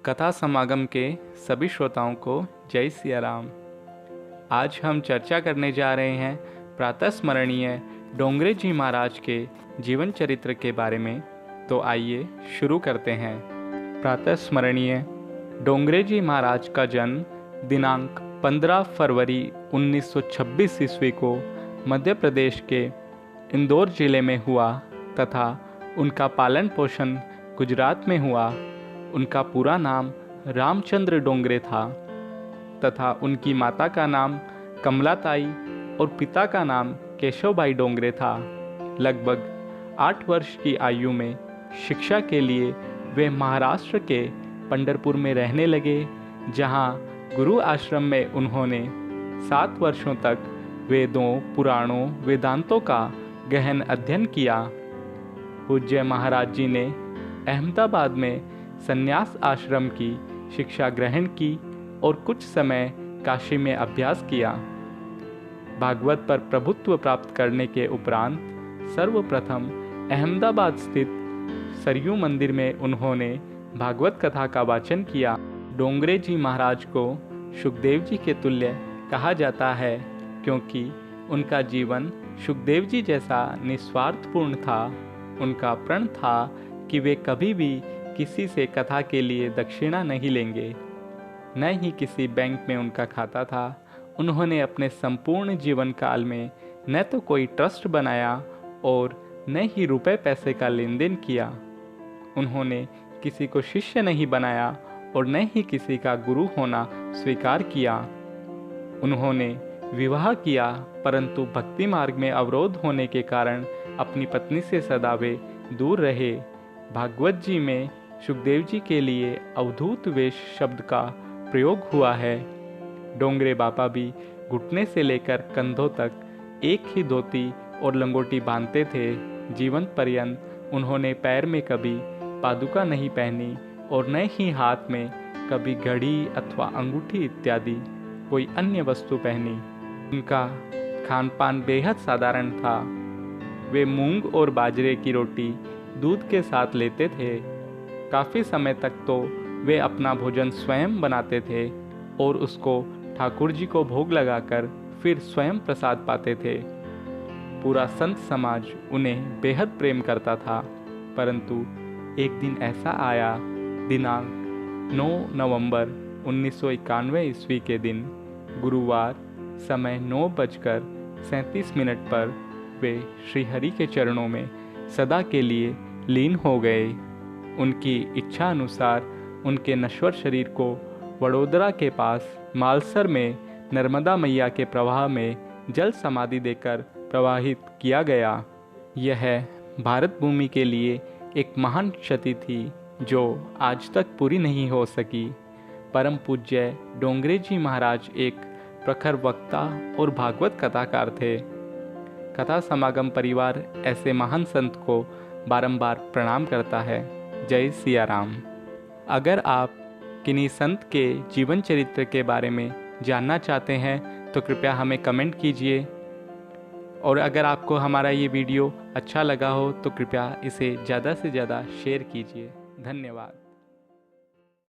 कथा समागम के सभी श्रोताओं को जय सिया राम। आज हम चर्चा करने जा रहे हैं प्रातः स्मरणीय डोंगरे जी महाराज के जीवन चरित्र के बारे में। तो आइए शुरू करते हैं। प्रातः स्मरणीय डोंगरे जी महाराज का जन्म दिनांक 15 फरवरी 1926 ईस्वी को मध्य प्रदेश के इंदौर जिले में हुआ तथा उनका पालन पोषण गुजरात में हुआ। उनका पूरा नाम रामचंद्र डोंगरे था तथा उनकी माता का नाम कमलाताई और पिता का नाम केशव भाई डोंगरे था। लगभग 8 वर्ष की आयु में शिक्षा के लिए वे महाराष्ट्र के पंढरपुर में रहने लगे, जहां गुरु आश्रम में उन्होंने 7 वर्षों तक वेदों, पुराणों, वेदांतों का गहन अध्ययन किया। पूज्य महाराज जी ने अहमदाबाद में संन्यास आश्रम की शिक्षा ग्रहण की और कुछ समय काशी में अभ्यास किया। भागवत पर प्रभुत्व प्राप्त करने के उपरांत सर्वप्रथम अहमदाबाद स्थित सरयू मंदिर में उन्होंने भागवत कथा का वाचन किया। डोंगरे जी महाराज को सुखदेव जी के तुल्य कहा जाता है, क्योंकि उनका जीवन सुखदेव जी जैसा निस्वार्थपूर्ण था। उनका प्रण था कि वे कभी भी किसी से कथा के लिए दक्षिणा नहीं लेंगे, न ही किसी बैंक में उनका खाता था। उन्होंने अपने संपूर्ण जीवन काल में न तो कोई ट्रस्ट बनाया और न ही रुपए पैसे का लेन देन किया। उन्होंने किसी को शिष्य नहीं बनाया और न ही किसी का गुरु होना स्वीकार किया। उन्होंने विवाह किया, परंतु भक्ति मार्ग में अवरोध होने के कारण अपनी पत्नी से सदा वे दूर रहे। भागवत जी में सुखदेव जी के लिए अवधूत वेश शब्द का प्रयोग हुआ है। डोंगरे बाबा भी घुटने से लेकर कंधों तक एक ही धोती और लंगोटी बांधते थे। जीवन पर्यंत उन्होंने पैर में कभी पादुका नहीं पहनी और न ही हाथ में कभी घड़ी अथवा अंगूठी इत्यादि कोई अन्य वस्तु पहनी। उनका खान पान बेहद साधारण था। वे मूंग और बाजरे की रोटी दूध के साथ लेते थे। काफ़ी समय तक तो वे अपना भोजन स्वयं बनाते थे और उसको ठाकुर जी को भोग लगाकर फिर स्वयं प्रसाद पाते थे। पूरा संत समाज उन्हें बेहद प्रेम करता था। परंतु एक दिन ऐसा आया, दिनांक 9 नवंबर 1991 ईस्वी के दिन गुरुवार समय 9:37 पर वे श्रीहरि के चरणों में सदा के लिए लीन हो गए। उनकी इच्छा अनुसार उनके नश्वर शरीर को वडोदरा के पास मालसर में नर्मदा मैया के प्रवाह में जल समाधि देकर प्रवाहित किया गया। यह भारत भूमि के लिए एक महान क्षति थी जो आज तक पूरी नहीं हो सकी। परम पूज्य डोंगरे जी महाराज एक प्रखर वक्ता और भागवत कथाकार थे। कथा समागम परिवार ऐसे महान संत को बारंबार प्रणाम करता है। जय सिया राम। अगर आप किन्हीं संत के जीवन चरित्र के बारे में जानना चाहते हैं तो कृपया हमें कमेंट कीजिए, और अगर आपको हमारा ये वीडियो अच्छा लगा हो तो कृपया इसे ज़्यादा से ज़्यादा शेयर कीजिए। धन्यवाद।